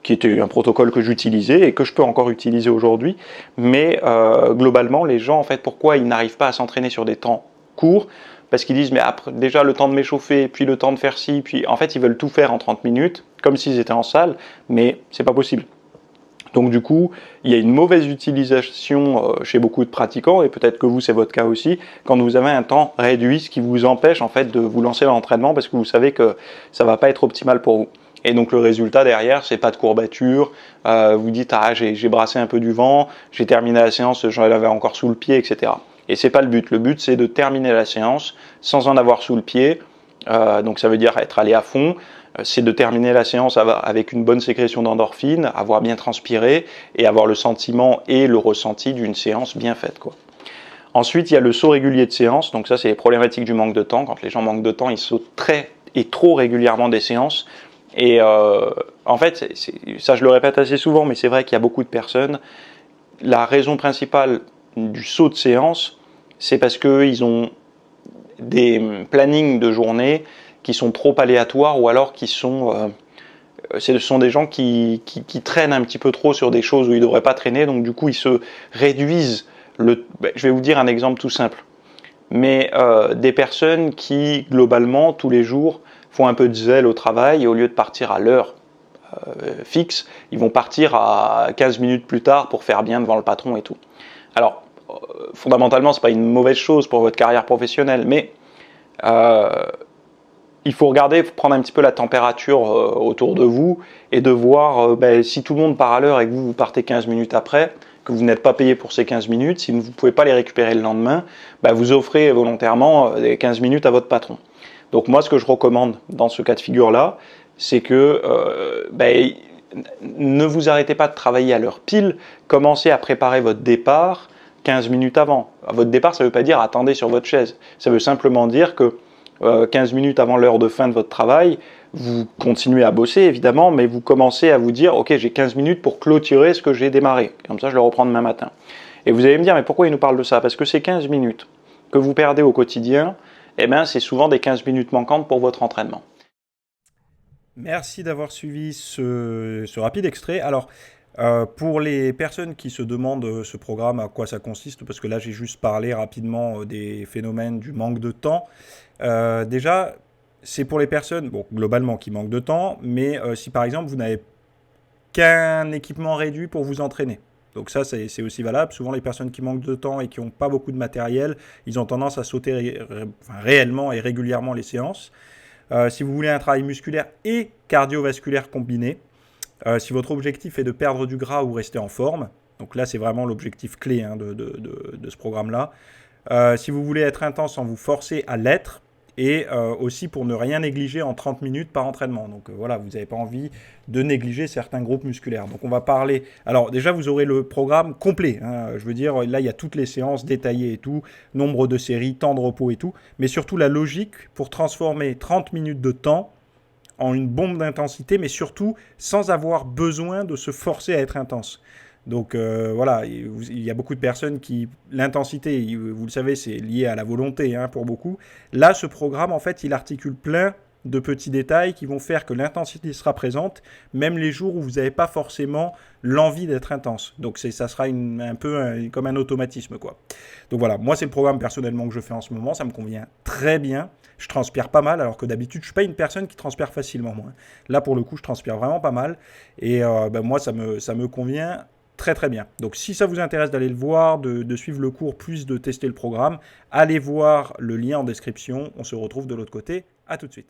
qui était un protocole que j'utilisais et que je peux encore utiliser aujourd'hui. Mais globalement, les gens, en fait, pourquoi ils n'arrivent pas à s'entraîner sur des temps courts? Parce qu'ils disent, mais après, déjà le temps de m'échauffer, puis le temps de faire ci, puis en fait, ils veulent tout faire en 30 minutes, comme s'ils étaient en salle, mais c'est pas possible. Donc du coup, il y a une mauvaise utilisation chez beaucoup de pratiquants, et peut-être que vous, c'est votre cas aussi, quand vous avez un temps réduit, ce qui vous empêche en fait de vous lancer dans l'entraînement parce que vous savez que ça va pas être optimal pour vous. Et donc le résultat derrière, c'est pas de courbature, vous dites ah j'ai brassé un peu du vent, j'ai terminé la séance, j'en avais encore sous le pied, etc. Et c'est pas le but. Le but c'est de terminer la séance sans en avoir sous le pied. Donc ça veut dire être allé à fond. C'est de terminer la séance avec une bonne sécrétion d'endorphine, avoir bien transpiré et avoir le sentiment et le ressenti d'une séance bien faite, quoi. Ensuite, il y a le saut régulier de séance. Donc ça, c'est les problématiques du manque de temps. Quand les gens manquent de temps, ils sautent très et trop régulièrement des séances. Et en fait, ça je le répète assez souvent, mais c'est vrai qu'il y a beaucoup de personnes. La raison principale du saut de séance, c'est parce qu'ils ont des plannings de journée qui sont trop aléatoires ou alors qui sont ce sont des gens qui traînent un petit peu trop sur des choses où ils ne devraient pas traîner, donc du coup ils se réduisent. Je vais vous dire un exemple tout simple, mais des personnes qui globalement tous les jours font un peu de zèle au travail et au lieu de partir à l'heure fixe, ils vont partir à 15 minutes plus tard pour faire bien devant le patron et tout. Alors fondamentalement c'est pas une mauvaise chose pour votre carrière professionnelle, mais il faut regarder, prendre un petit peu la température autour de vous et de voir si tout le monde part à l'heure et que vous partez 15 minutes après, que vous n'êtes pas payé pour ces 15 minutes, si vous ne pouvez pas les récupérer le lendemain, vous offrez volontairement les 15 minutes à votre patron. Donc moi, ce que je recommande dans ce cas de figure-là, c'est que ne vous arrêtez pas de travailler à l'heure pile, commencez à préparer votre départ 15 minutes avant. Votre départ, ça ne veut pas dire attendez sur votre chaise, ça veut simplement dire que 15 minutes avant l'heure de fin de votre travail, vous continuez à bosser évidemment, mais vous commencez à vous dire ok, j'ai 15 minutes pour clôturer ce que j'ai démarré, comme ça je le reprends demain matin. Et vous allez me dire mais pourquoi il nous parle de ça? Parce que ces 15 minutes que vous perdez au quotidien, c'est souvent des 15 minutes manquantes pour votre entraînement. Merci d'avoir suivi ce rapide extrait. Alors, pour les personnes qui se demandent ce programme, à quoi ça consiste, parce que là j'ai juste parlé rapidement des phénomènes du manque de temps. Déjà, c'est pour les personnes, bon, globalement, qui manquent de temps, mais si par exemple vous n'avez qu'un équipement réduit pour vous entraîner. Donc ça, c'est aussi valable. Souvent, les personnes qui manquent de temps et qui n'ont pas beaucoup de matériel, ils ont tendance à sauter réellement et régulièrement les séances. Si vous voulez un travail musculaire et cardiovasculaire combiné, si votre objectif est de perdre du gras ou rester en forme, donc là c'est vraiment l'objectif clé de ce programme-là, si vous voulez être intense sans vous forcer à l'être, et aussi pour ne rien négliger en 30 minutes par entraînement. Donc voilà, vous n'avez pas envie de négliger certains groupes musculaires. Donc on va parler... Alors déjà, vous aurez le programme complet. Je veux dire, là, il y a toutes les séances détaillées et tout, nombre de séries, temps de repos et tout, mais surtout la logique pour transformer 30 minutes de temps en une bombe d'intensité, mais surtout sans avoir besoin de se forcer à être intense. Donc voilà, il y a beaucoup de personnes qui... L'intensité, vous le savez, c'est lié à la volonté pour beaucoup. Là, ce programme, en fait, il articule plein de petits détails qui vont faire que l'intensité sera présente, même les jours où vous n'avez pas forcément l'envie d'être intense. Donc ça sera un peu comme un automatisme, quoi. Donc voilà, moi c'est le programme personnellement que je fais en ce moment, ça me convient très bien. Je transpire pas mal, alors que d'habitude je suis pas une personne qui transpire facilement, moi. Là pour le coup, je transpire vraiment pas mal, et moi ça me convient très très bien. Donc si ça vous intéresse d'aller le voir, de suivre le cours, plus de tester le programme, allez voir le lien en description. On se retrouve de l'autre côté. À tout de suite.